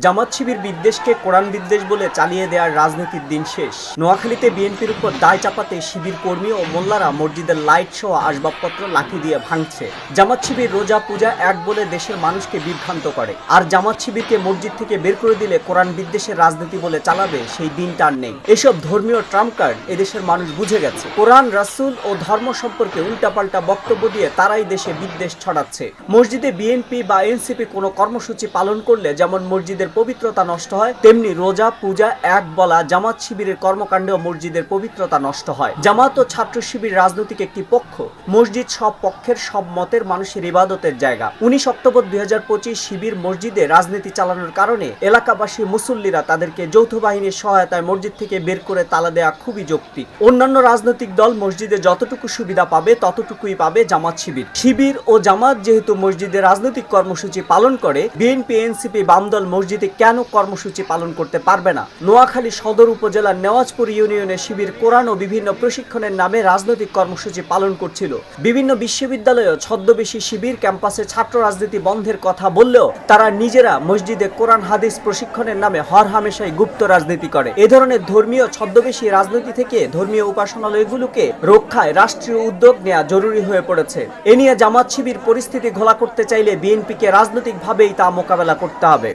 জামাত শিবির বিদ্বেষকে কোরআন বিদ্বেষ বলে চালিয়ে দেওয়ার রাজনীতির দিন শেষ। নোয়াখালীতে বিএনপির উপর দায় চাপাতে শিবির কর্মী ও মোল্লারা মসজিদের লাইট সহ আসবাবপত্র লাঠি দিয়ে ভাঙছে। জামাত শিবির রোজা পূজা এক বলে দেশের মানুষকে বিভ্রান্ত করে, আর জামাত শিবিরকে মসজিদ থেকে বের করে দিলে কোরআন বিদ্বেষের রাজনীতি বলে চালাবে সেই দিনটা আর নেই। এসব ধর্মীয় ট্রাম্প কার্ড এদেশের মানুষ বুঝে গেছে। কোরআন, রাসূল ও ধর্ম সম্পর্কে উল্টাপাল্টা বক্তব্য দিয়ে তারাই দেশে বিদ্বেষ ছড়াচ্ছে। মসজিদে বিএনপি বা এনসিপি কোনো কর্মসূচি পালন করলে যেমন মসজিদের পবিত্রতা নষ্ট হয়, তেমনি রোজা পূজা এক বলা জামাত শিবিরের কর্মকাণ্ডেও মসজিদের পবিত্রতা নষ্ট হয়। জামাত ও ছাত্র শিবির রাজনৈতিক একটি পক্ষ। মসজিদ সব পক্ষের সব মতের মানুষের ইবাদতের জায়গা। 19 অক্টোবর 2025 শিবির মসজিদে রাজনীতি চালানোর কারণে এলাকাবাসী মুসল্লিরা তাদেরকে যৌথ বাহিনীর সহায়তায় মসজিদ থেকে বের করে তালা দেওয়া খুবই যৌক্তিক। অন্যান্য রাজনৈতিক দল মসজিদে যতটুকু সুবিধা পাবে ততটুকুই পাবে জামাত শিবির। শিবির ও জামাত যেহেতু মসজিদে রাজনৈতিক কর্মসূচি পালন করে, বিএনপি এনসিপি বামদল মসজিদে কেন কর্মসূচি পালন করতে পারবে না? নোয়াখালী সদর উপজেলার নেওয়াজপুর ইউনিয়নে শিবির কোরআন ও বিভিন্ন প্রশিক্ষণের নামে রাজনৈতিক কর্মসূচি পালন করছিল। বিভিন্ন বিশ্ববিদ্যালয়ে ছদ্মবেশী শিবির ক্যাম্পাসে ছাত্র রাজনীতি বন্ধের কথা বললেও তারা নিজেরা মসজিদে কোরআন হাদিস প্রশিক্ষণের নামে হরহামেশাই গুপ্ত রাজনীতি করে। এ ধরনের ধর্মীয় ছদ্মবেশী রাজনীতি থেকে ধর্মীয় উপাসনালয়গুলোকে রক্ষায় রাষ্ট্রীয় উদ্যোগ নেওয়া জরুরি হয়ে পড়েছে। এ নিয়ে জামাত শিবির পরিস্থিতি ঘোলা করতে চাইলে বিএনপিকে রাজনৈতিকভাবেই তা মোকাবেলা করতে হবে।